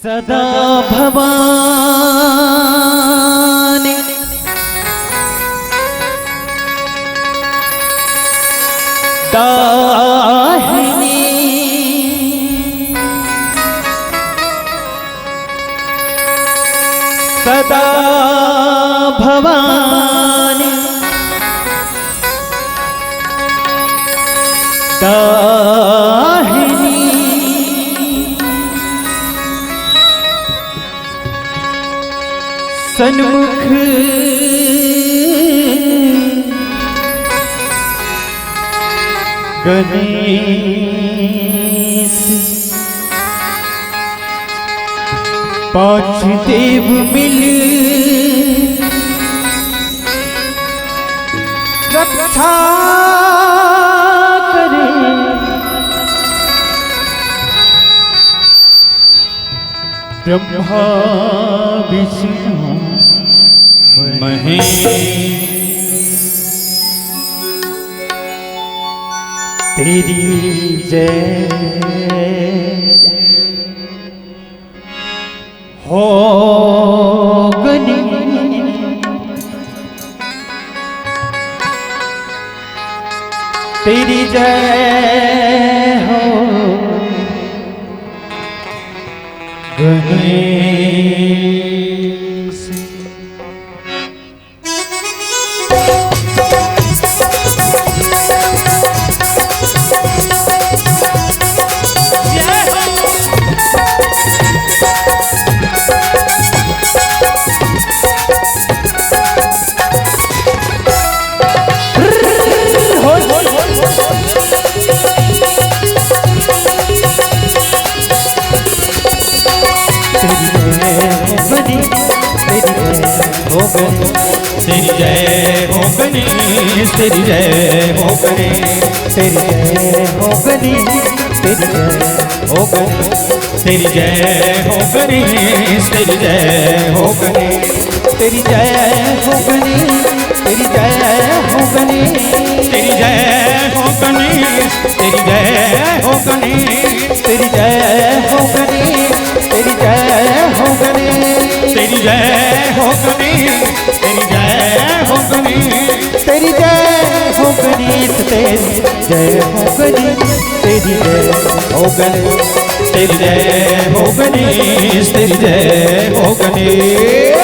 सदा भवानी दाहिनी सदा भवानी दाहिनी सन्मुख गणेश पांच देव मिल रक्षा करे ब्रह्मा विष्णु महेश तेरी जय हो गनी तेरी जय हो गणेश। तेरी जय हो गणेश, तेरी जय हो गणेश, तेरी जय हो गणेश, तेरी जय हो गणेश, तेरी जय हो गणेश, तेरी जय हो गणेश, तेरी जय हो गणेश, तेरी जय हो गणेश, तेरी जय हो गणेश, तेरी जय हो गणेश, तेरी जय हो गणेश, तेरी जय हो गणेश, तेरी जय हो गणेश, तेरी जय हो गणेश, तेरी जय हो गणेश, तेरी जय हो गणेश, तेरी जय हो गणेश, तेरी जय हो गणेश, तेरी जय हो गणेश।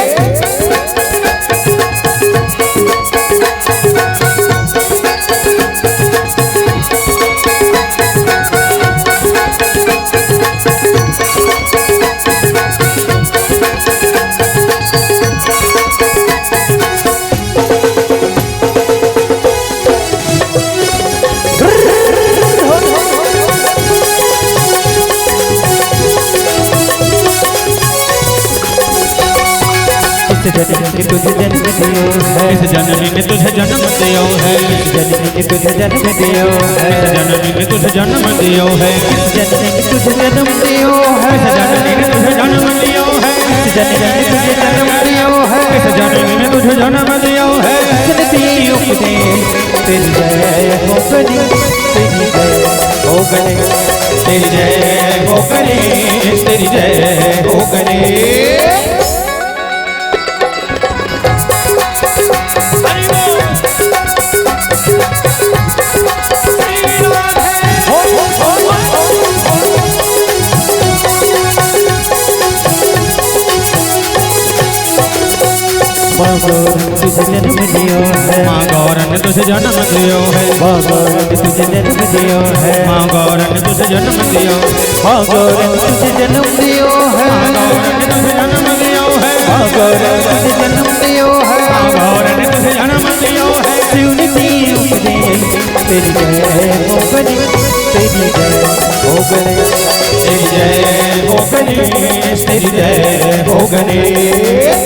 इस जननी ने तुझे जन्म दियो है, इस जननी ने तुझे जन्म दियो है, इस जननी ने तुझे जन्म दियो है, इस जननी ने तुझे जन्म दियो है, इस जननी ने तुझे जन्म दियो है, इस जननी ने तुझे जन्म दियो है, इस जननी ने तुझे जन्म दियो है। तेरी उपदेश तेरी जय हो गणेश, तेरी जय हो गणेश, तेरी जय हो गणेश, तेरी जय हो गणेश। माँ गौरन तुझे जन्म दियो है, माँ गौरन ने तुझे जन्म दियो है, माँ गौरन तुझे जन्म दियो है, माँ गौरन ने तुझे जन्म दियो है, माँ गौरन तुझे जन्म दियो है, माँ गौरन ने तुझे जन्म दियो है, माँ गौरन तुझे जन्म दियो है, माँ गौरन ने तुझे जन्म दियो है। शिवनी की उपदेश तेरी जय हो गणेश, तेरी जय हो गणेश, तेरी जय हो गणेश, तेरी जय हो गणेश।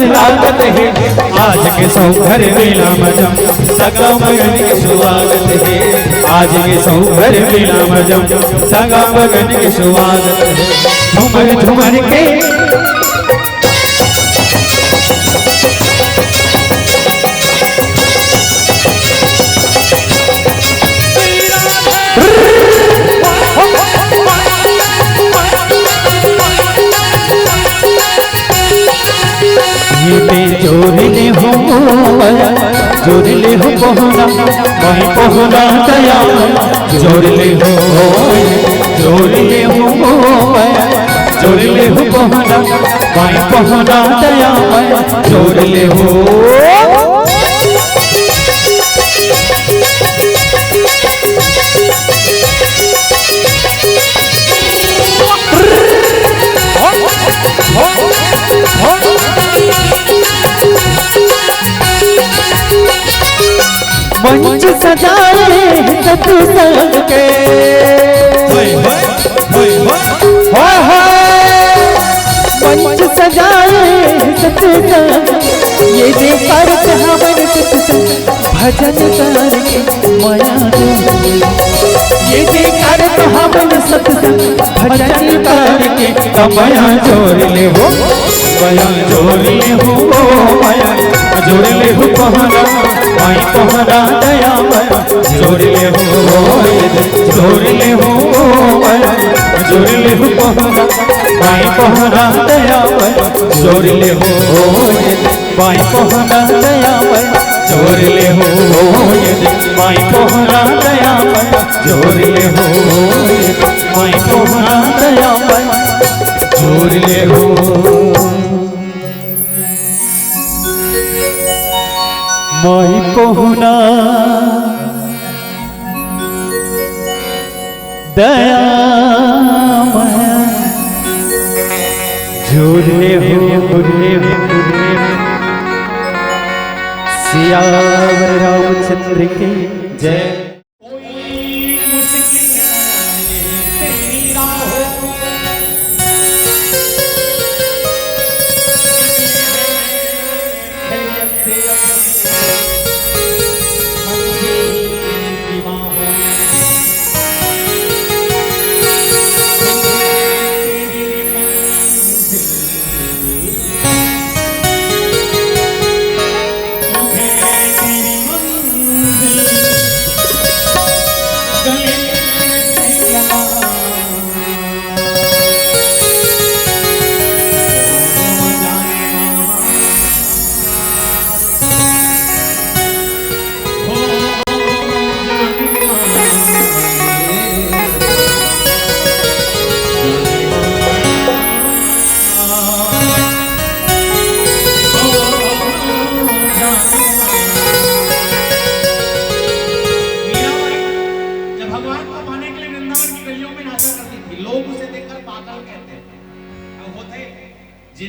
पर लागत है, आज के सौ घर मेला मजम, सगा मगन के स्वागत है, आज के सौ घर मेला मजम, सगा मगन के स्वागत है। झूमर झूमर के जोड़ले हो जोड़ले हो पहुना वही पहुना दया जोड़ले हो जोड़ले हो जोड़ले हो पहुना वही पहुना दया जोड़ले हो। मंच सजाए सत्संग के मंच सजाए सत्संग, ये देकर हवन सत्संग भजन करके माया दे, ये देकर हवन सत्संग भजन करके माया जोड़ ले हो, माया जोड़ ले हो, माया जोड़ ले हो पहना माई पहना दया माया जोड़ ले हो, जोड़ ले हो माया जोड़ ले हो पहना माई पहना दया माया जोड़ ले हो, माई पहना दया माया जोड़ ले हो, माई पहना दया माया जोड़ ले हो, माई पहना दया माया जोड़ ले हो। माई पहुना दया माया जोड़ले हो, सियावर रामचंद्र के जय।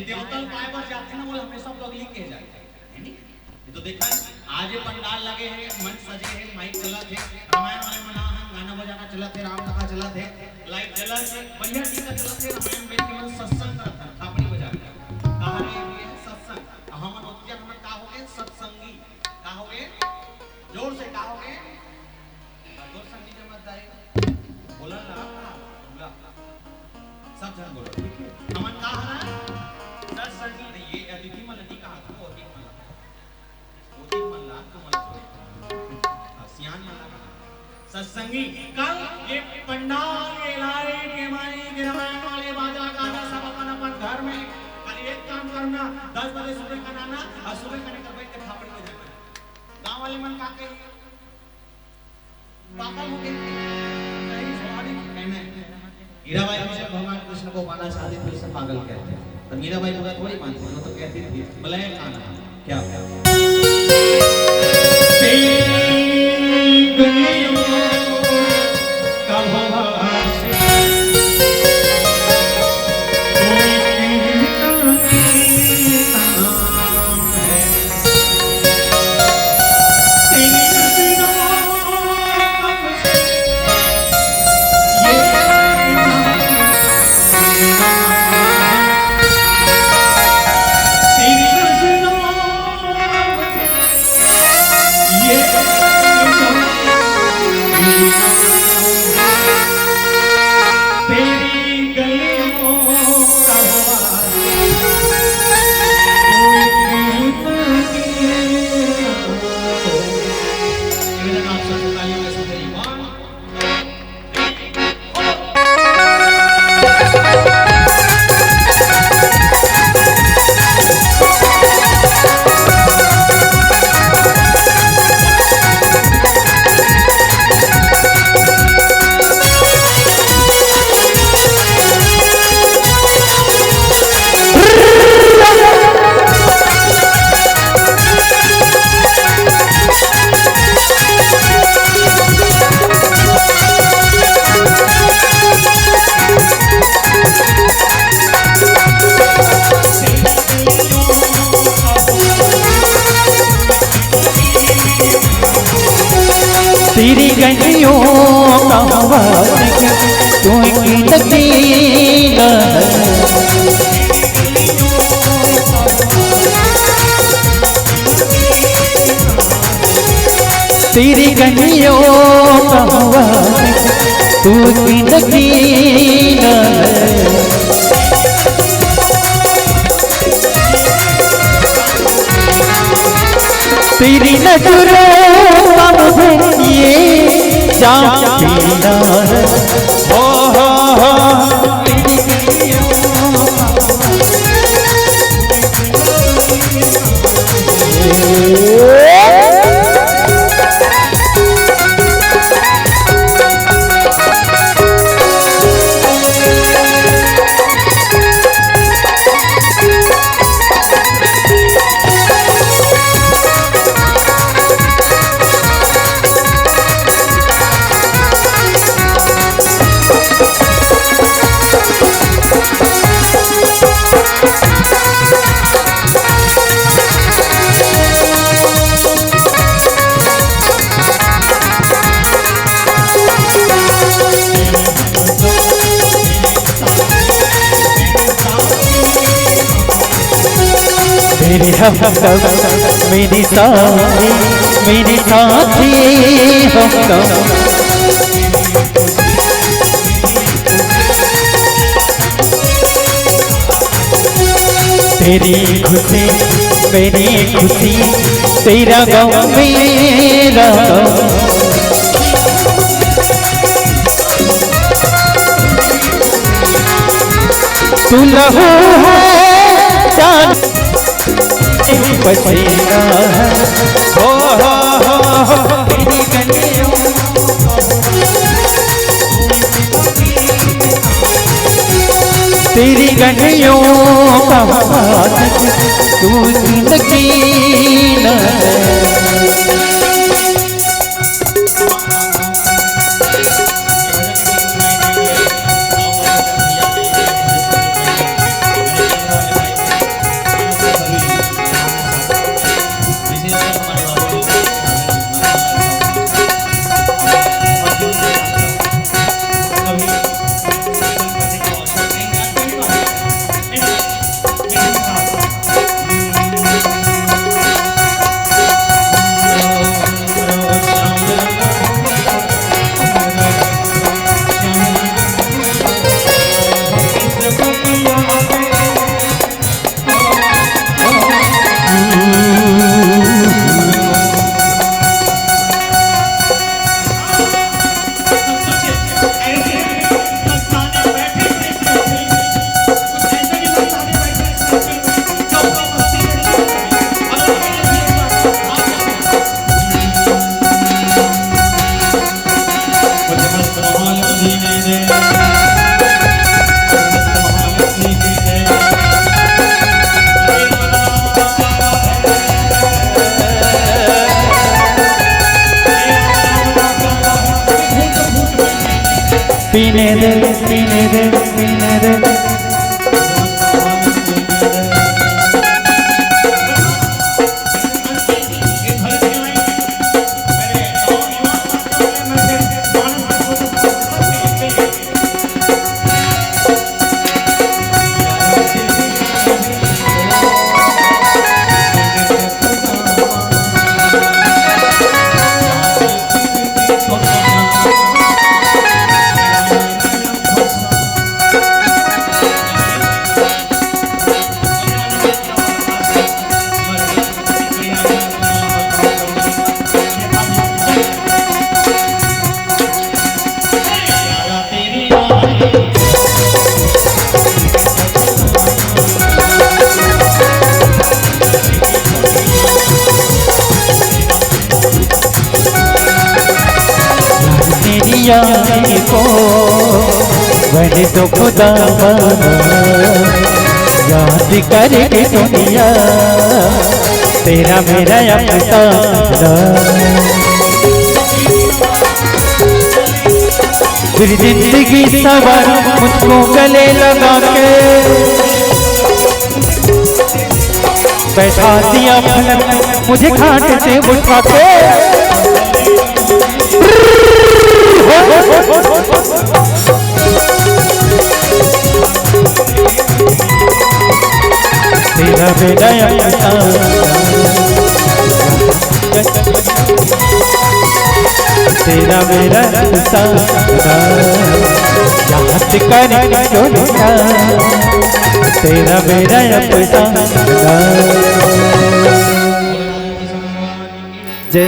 देवतल पाए पर जाते हैं वो हमेशा पगली के जाते हैं, ये तो देखा आज ये पंडाल लगे हैं, मंच सजे हैं, माइक चला थे, रामायण वाले मना है, गाना बजाना चला थे, राम कथा चला थे, लाइट जला थे, बढ़िया चीज चला थे, रामायण बैठ के मन सत्संग करता था, थापड़ी बजा के कहा रे ये सत्संग हम नोटिया हम का हो गए सत्संगी का हो गए जोर से का हो गए जोर संगी के मत जाए बोला ना सब जन बोलो ठीक है हमन का है सत्संगी ये अतिथि मलनी का हाथ को अधिक मल्ला तो मल्ला सियान मल्ला सत्संगी कल ये पंडाल लाए के माई के रामायण वाले बाजा गाना सब अपन अपन घर में कल एक काम करना 10 बजे सुबह का गाना और सुबह का निकल बैठ के थापड़ी में जाना गांव वाले मन का कहे पागल हो गए नहीं सवारी कहने हीराबाई हमेशा भगवान कृष्ण को पाना चाहते थे इसे पागल कहते हैं तो मीराबाई बुरा थोड़ी मानती वो तो कहती थी मलय खाना क्या तू की नगीना है। तेरी नजरों का मुझे ये जाम पीना है। मेरी हमदम मेरी साथी हमदम। तेरी खुशी मेरी खुशी, तेरा गम मेरा गम। तू लहू है जान पसीना है। तेरी गलियों का तू जिंदगी न पीने दे पीने दे पीने दे। आने को बने तो खुदा बना, याद करे दुनिया तेरा मेरा अफसाना। फिर जिंदगी सवार मुझको गले लगा के बैठा दिया फलक मुझे खाट से उठा के। तेरा बेटा तेरा मेरा सारा याद करे दुनिया तेरा मेरा अपना जय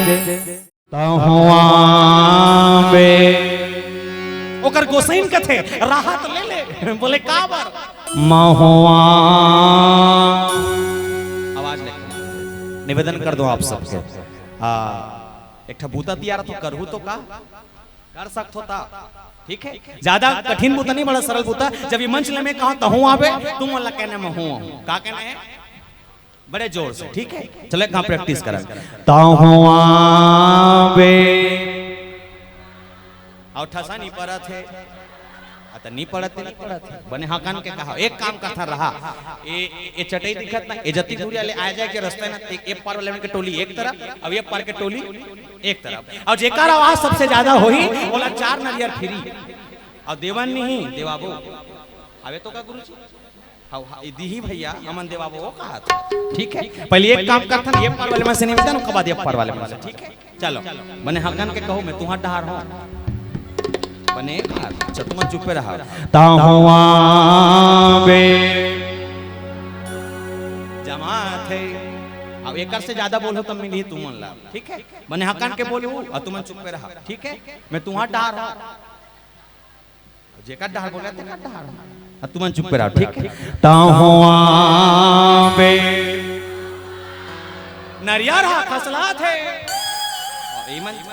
तहुआ बे ओकर गोसाइन कथे राहत ले ले बोले का बार महुआ आवाज ले निवेदन कर दो आप सबसे एक ठा बूता तियार तो करहू तो का कर सकत होता ठीक है ज्यादा कठिन बूता नहीं बड़ा सरल बूता जब ये मंच में कहा तो हूं आवे तुम वाला कहने में हूं का कहना है बड़े जोर से ठीक है चले कहां प्रैक्टिस करें तहुआ बे और ठसा नहीं पड़ा थे तो नहीं पड़ते बने हकान के कहा एक काम करता रहा ये चटई दिखत ना ये जति दूरी वाले आ जाए के रास्ते ना एक पार वाले के टोली एक तरफ अब ये पार के टोली एक तरफ और जेकर आवाज सबसे ज्यादा होई बोला 4 नरियर फ्री और देवन नहीं देवाबो आवे तो का गुरुजी हां दीही भैया अमन देवाबो वो कहा था ठीक है पहले एक काम करता ये पार वाले में से निवेदन के बाद ये पार वाले में से ठीक है चलो बने हकान के कहो मैं तुहां डहार हूं बने अच्छा तुम चुप पे रहा तहुआ बे जमात है अब एक से ज्यादा बोलो तब मिली तुम ला ठीक है बने हकान के बोलू और तुम चुप पे रहा ठीक है मैं तुम्हारा डहार हूं जेका डहार बोला तेका डहार और तुम चुप पे रहा ठीक है तहुआ बे नरिया रहा खसला थे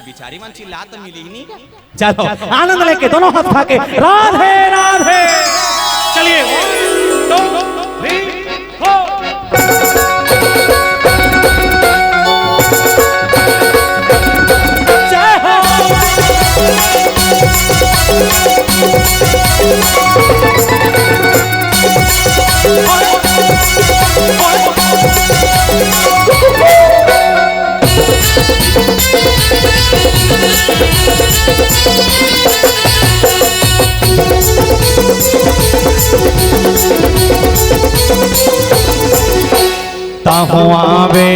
बिचारी मन चिल्ला तो मिली ही नहीं चलो आनंद लेके दोनों हाथ उठा के राधे राधे चलिए 1 2 3 जय तहुआ बे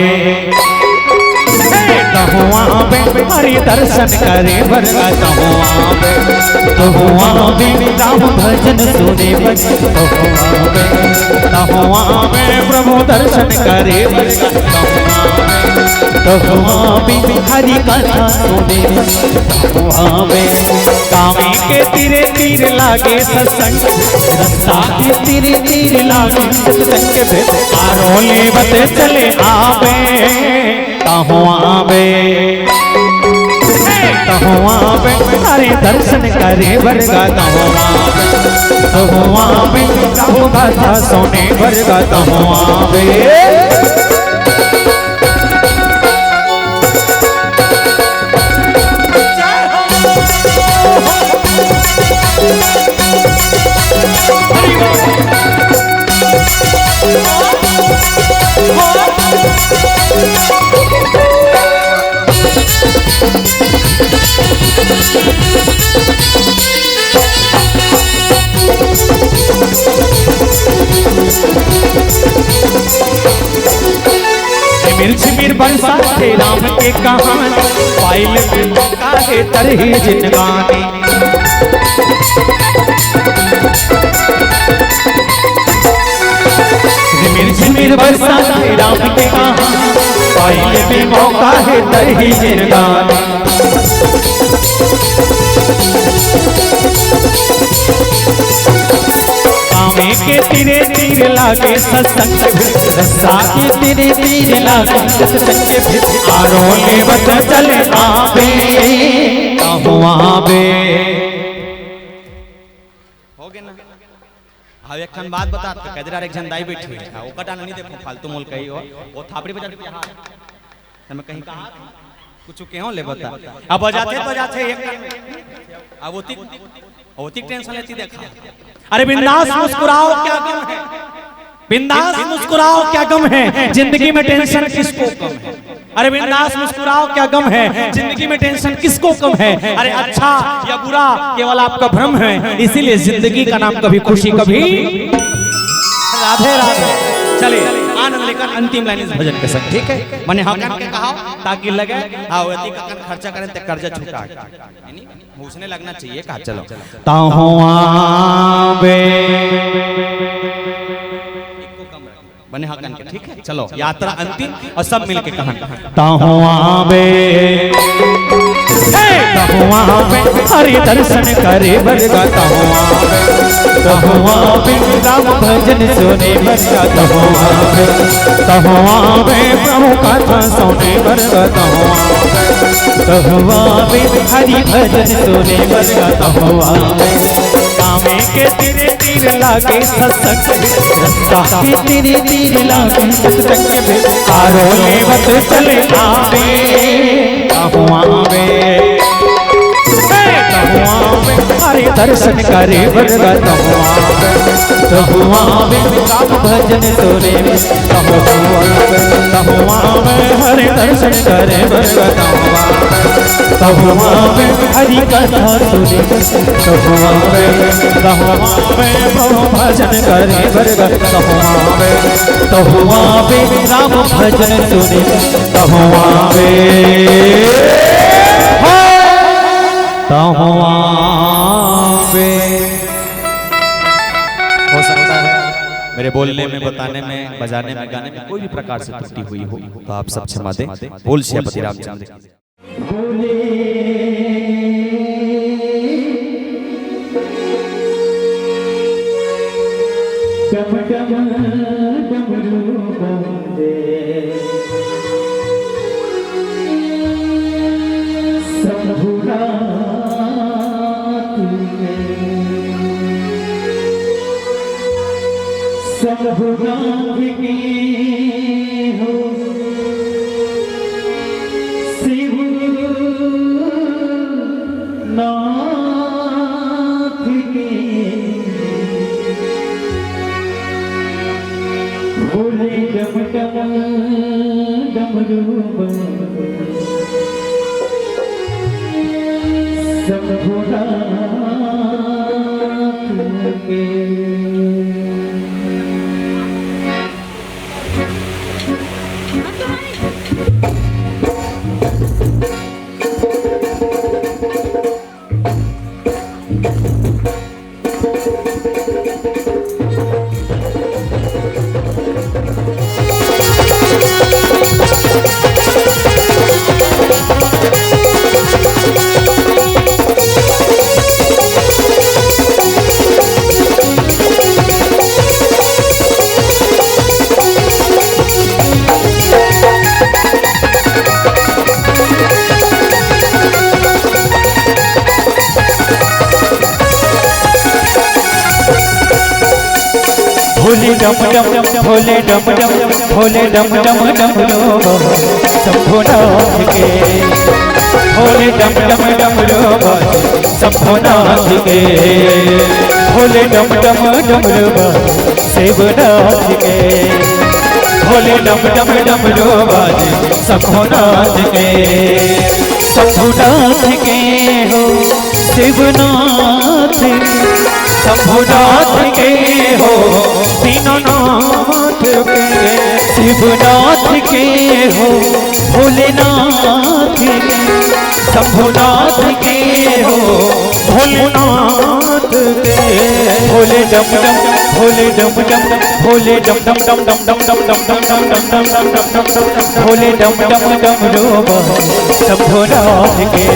हरि दर्शन करे बरगा तहुआ बे राम भजन सुने तहुआ बे प्रभु दर्शन करे बरगा तहुआ बे हरि कथा सुने तहुआ बे कामी के तीरे तीर लागे सत्संग रस्ता के तीरे तीर लागे सत्संग के भेद आरोले बते चले आवे तहुआ बे हरे दर्शन करे बरगा तहुआ बे राहु गाथा सोने बरगा तहुआ बे झिमिर बरसा थे राम के कहानी पाइल में मौका है तरही जिंदगानी झिमिर बरसा थे राम के कहानी पाइल में मौका है तरही जिंदगानी कामे के तीरे तीर लागे सत्संग रस्सा के तीरे तीर लागे सत्संग आरोले बत चले आवे तहुआ बे हो गया ना अब एक खन बात बता तो कदरा एक जन दाई बैठी है ओ कटा नहीं देखो फालतू मोल कही हो वो थापड़ी बजा के हां मैं कहीं कहां कुछ केहो ले बता अब बजाते एक अब ओती टेंशन लेती देखा अरे बिंदास मुस्कुराओ क्या गम है बिंदास मुस्कुराओ क्या गम है जिंदगी में टेंशन किसको कम है अरे बिंदास मुस्कुराओ क्या गम है जिंदगी में टेंशन किसको कम है अरे अच्छा या बुरा केवल आपका भ्रम है इसीलिए जिंदगी का नाम कभी खुशी कभी राधे राधे चलिए आनंद लेकर अंतिम लाइन इस भजन के संग, ठीक है? मैंने हाँ कान के कहा ताकि लगे हाँ यदि का खर्चा करें तो कर्जा छूटा, यानी उसने लगना चाहिए कहा। चलो ताहू आवे बने हाँ कान के, ठीक है? चलो यात्रा अंतिम और सब मिलके कहन ताहू आवे हरि दर्शन करे बरगा ताहू आवे राम भजन सुने बरगा ताहू आवे प्रभु कथा सुने बरगा ताहू आवे हरि भजन सुने बरगा ताहू आवे कामे के तेरे तीर लागे सत्संग रस्ता के तेरे तीर लागे सत्संग में आरो लेवत चले आवे ताहू आवे हरे दर्शन करे बरगा ताहू आवे राम भजन सुने ताहू आवे हरे दर्शन करे बरगा ताहू आवे हरि कथा सुने ताहू आवे प्रभु भजन करे बरगा ताहू आवे राम भजन सुने ताहू आवे ताहू आवे। हो सकता है मेरे बोलने में, बताने में, बजाने में, गाने में कोई भी प्रकार से त्रुटि हुई हो तो आप सब क्षमा दें। बोल श्रीपति रामचंद्र शंभुनाथ के हो शिवनाथ के भोले डम डम डमरू शंभुनाथ के। भोले डम डम भोले डम डम भोले डम डम डमरू शंभुनाथ के भोले डम डम डमरू शंभुनाथ के भोले डम डम डमरू शिवनाथ के भोले डम डम डमरू शंभुनाथ के शंभुनाथ के हो शिवनाथ शंभुनाथ के हो दीननाथ के शिवनाथ के हो भोलेनाथ के शंभुनाथ के हो भोलेनाथ के भोले डम डम भोले डम डम भोले डम डम डम डम डम डम डम डम डम डम डम डम डम डम डम भोले डम डम डम डम शंभुनाथ के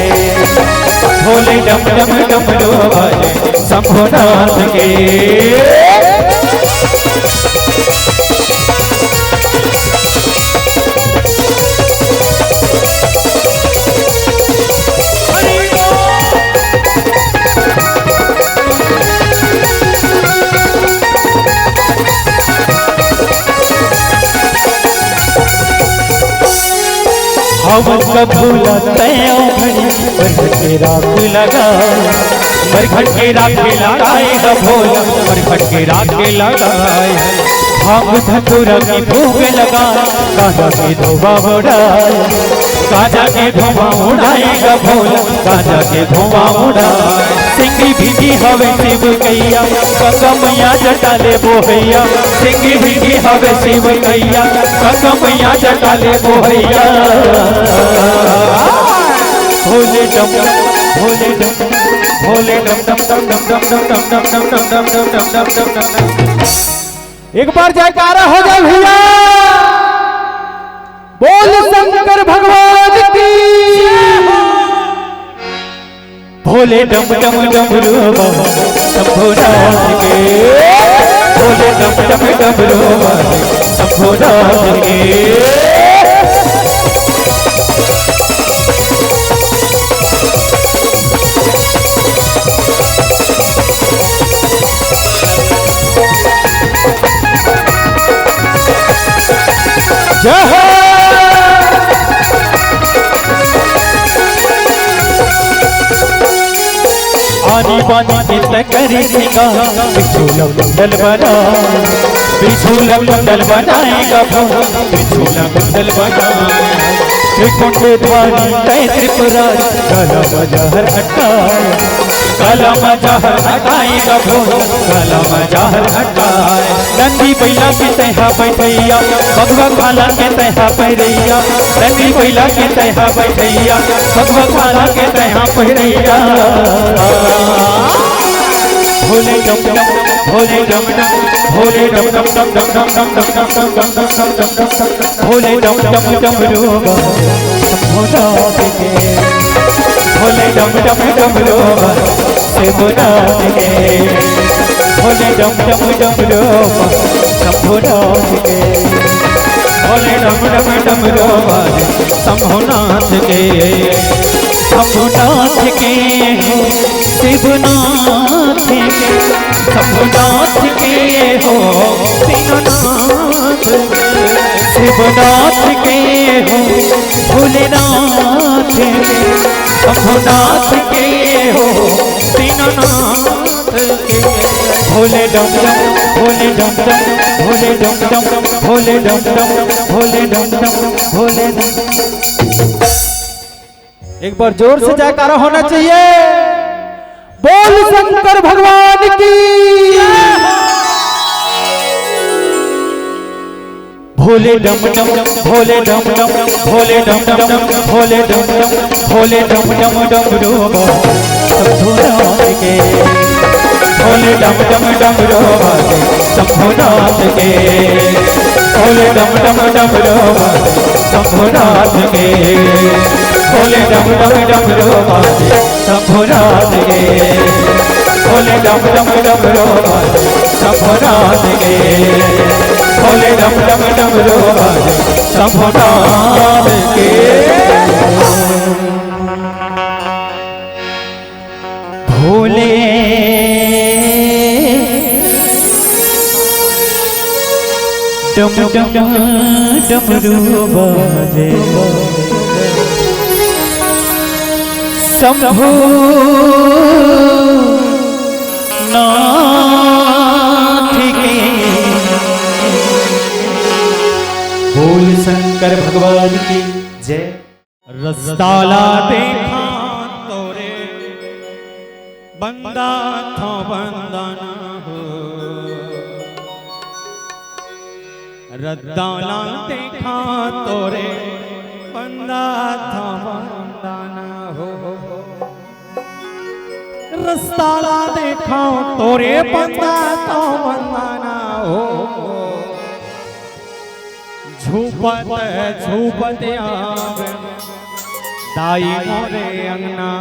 भोले डम डम डम डम शंभुनाथ के। हवन का भूला तय बरखट के राख लगाए बरखट के राख लगाए भोला बरखट के राख लगाए भांग धतूरा की भूख लगाए गाजा के धोबा उड़ाए गाजा के धोबा उड़ाएगा भोला गाजा के धोबा उड़ाए सिंगी भीगी हवे शिव कैया गंगा मैया जटाले बोहैया सिंगी भीगी हवे शिव कैया गंगा मैया जटाले बोहैया भोले डम भोले डम भोले डम डम डम डम डम डम डम डम डम डम डम डम डम डम डम। एक बार जयकारा हो जाए भैया, बोल शंकर भगवान की। भोले डम डम डमरू शंभुनाथ के, भोले डम डम डमरू शंभुनाथ के। जय हो आनी बानी के तकरी सिंगा बिछूलम मंडल बनाए, बिछूलम मंडल बनाएगा बिछूलम मंडल बनाए। त्रिकुंड द्वारी तय त्रिपुरारी काला मजहर हटाए, काला मजहर हटाएगा काला मजहर हटाए। नंदी बैला के तहा बैठैया भगवा खाला के तहा पैरैया, नंदी बैला के तहा बैठैया भगवा खाला के तहा पैरैया। भोले डम डम भोले डम डम भोले डम डम डम डम डम डम डम डम डम डम डम डम डम डम, भोले डम डम डम रोगा शंभुनाथ के, भोले डम डम डम रोगा शिवनाथ के, भोले डम डम डम रोगा शंभुनाथ के, भोले डम डम डम रोगा शंभुनाथ के। शंभुनाथ के हो शिवनाथ के, शंभुनाथ के हो दीननाथ, शिवनाथ के हो भोलेनाथ के, शंभुनाथ के हो दीननाथ के। भोले डम डम भोले डम डम भोले डम डम भोले डम डम भोले डम डम भोले डम। एक बार जोर से जयकारा होना चाहिए, बोल शंकर भगवान की। भोले डम डम भोले डम डम भोले डम डम भोले डम डम भोले डम डम डम रोगा शंभुनाथ के, भोले डम डम डम रोगा शंभुनाथ के, भोले डम डम डम रोगा शंभुनाथ के, भोले डम डम डम रोगा शंभुनाथ के, भोले डम डम डम रोगा शंभुनाथ के, भोले डम डम डम रोगा शंभुनाथ के। भोले डम डम डमरू बाजे शंभुनाथ के। बोल शंकर भगवान की जय। रस्ताला देखा तोरे बंदा था बंदना हो, रद्दाला देखा तोरे बंदा था बंदना हो, रस्ताला देखा तोरे बंदा था बंदना हो। झूपत झूपत आवे दाई मोरे अंगना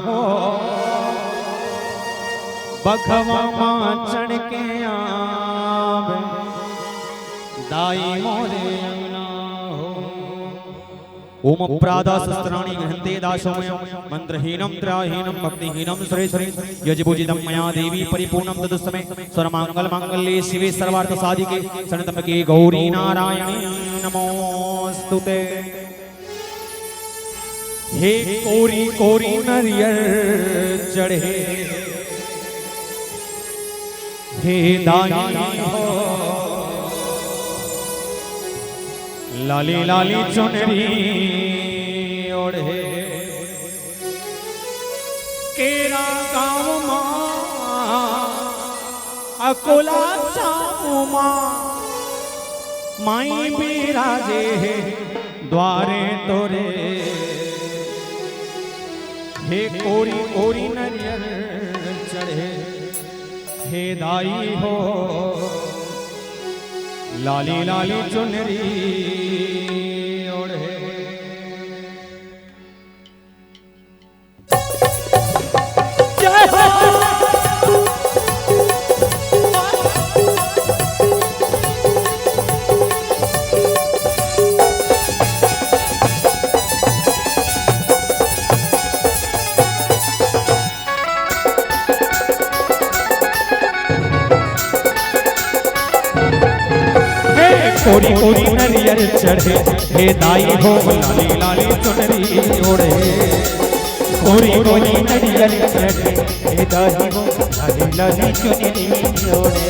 हो, बखवा चढ़ के आवे दाई मोरे अंगना हो। ओम प्रादा शस्त्राणि गृहन्ते दाशोमयं मंत्रहीनं त्राहीनं भक्तिहीनं सुरेश्वरी यजपूजितं मया देवी परिपूर्णं तदुस्समे सर्वमंगल मांगल्ये शिवे सर्वार्थ साधिके शरणत्र्यंबके गौरी नारायणी नमोस्तुते। हे कोरी कोरी नरियर चढ़े हे दानी हो, लाली लाली चुनरी ओढ़े केरा गाँव अकोला चामुमा माई बिराजे द्वारे तोरे हे कोरी कोरी नरियर चढ़े हे दाई हो लाली लाली चुनरी ओढ़े। जय हो कोरी कोरी नरियर चढ़े हे दाई हो लाली लाली चुनरी ओढ़े। कोरी कोरी नरियर चढ़े हे दाई हो लाली लाली चुनरी ओढ़े।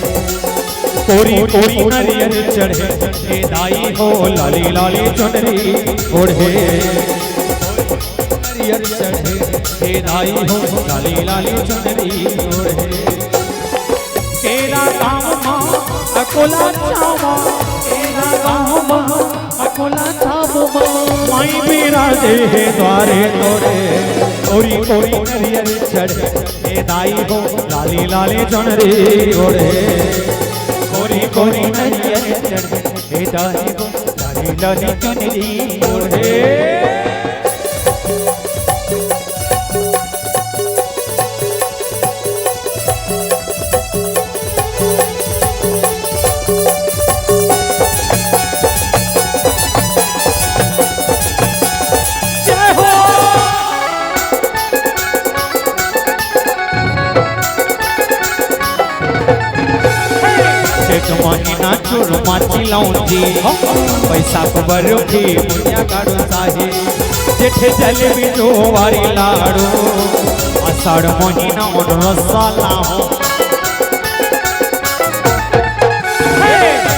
कोरी कोरी नरियर चढ़े हे दाई हो लाली लाली चुनरी ओढ़े। नरियर चढ़े हे दाई हो लाली लाली चुनरी ओढ़े। केरा गाँव माँ अकोला चावा अकोला चामुमा माई बिराजे हे द्वारे तोरे। कोरी कोरी नरियर चढ़े हे दाई हो लाली लाली चुनरी ओढ़े। कोरी कोरी नरियर चढ़े हे दाई हो लाली लाली चुनरी ओढ़े। महीना चोर माची लाऊंजी पैसा को बरफी मुनिया काढ़ो साहे जेठे जलेबी जो वारी लाड़ो आषाढ़ महीना और रसा लाओ।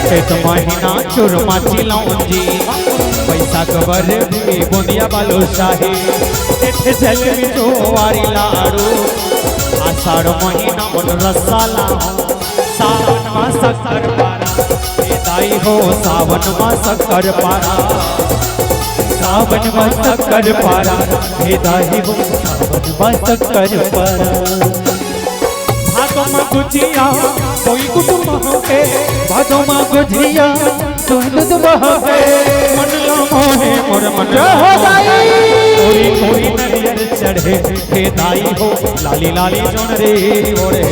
चैत महीना चोर माची लाऊंजी पैसा को बरफी मुनिया बालो साहे जेठे जलेबी जो वारी लाड़ो आषाढ़ महीना और रसा लाओ। सावन मा शक्कर पारा हे दाई हो सावन मा शक्कर पारा। सावन मा शक्कर पारा हे दाई हो सावन मा शक्कर पारा। भादो मा गुजिया कोई कुटुंब के भादो मा गुजिया सुहृद बहे मन मोहे मोर मन हो दाई। कोरी कोरी नरियर चढ़े हे दाई हो लाली लाली चुनरी ओढ़े।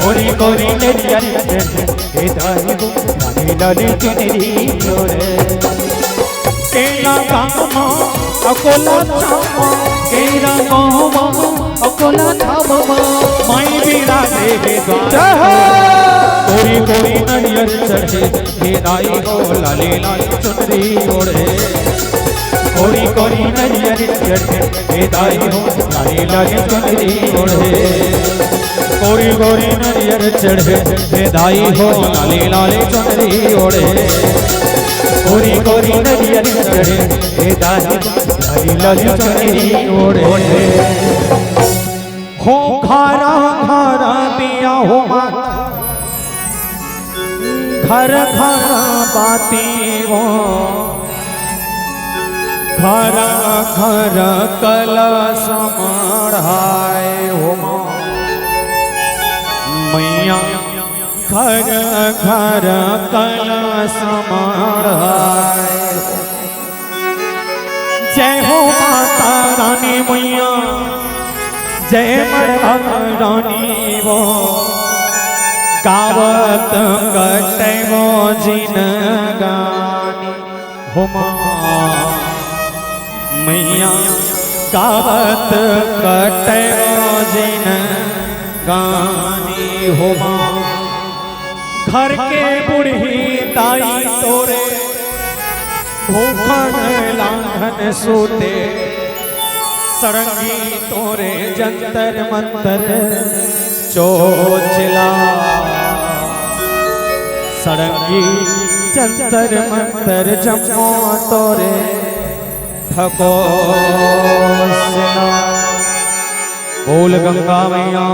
कोरी कोरी नरियर चढ़े हे दाई हो लाली लाली चुनरी ओढ़े। केरा गाँव अकोला चावा केरा गाँव अकोला चावा माई बिराजे हे द्वारे। कोरी कोरी नरियर चढ़े हे दाई हो लाली लाली चुनरी ओढ़े। कोरी कोरी नरियर चढ़े हे दाई हो लाली लाली चुनरी ओढ़े। कोरी कोरी नरियर चढ़े हे दाई हो लाली लाली चुनरी ओढ़े। कोरी कोरी नरियर चढ़े हे दाई लाली लाली चुनरी ओढ़े। हो घरा घरा पिया हो घर घर बाती हो घर घर कलश मढ़ाए हो मैया घर घर कलश मढ़ाए। जय हो माता रानी मैया जय मढ़ा रानी वो गावत कटे वो जिन गानी हो मैया गावत कटे वो जिन गानी हो। घर के बूढ़ी दाई तोरे भूखन लांघन सोते सरंगी तोरे जंतर मंतर चोचला। सरंगी जंतर मंतर जमो तोरे ठकोसला। बोल गंगा मैया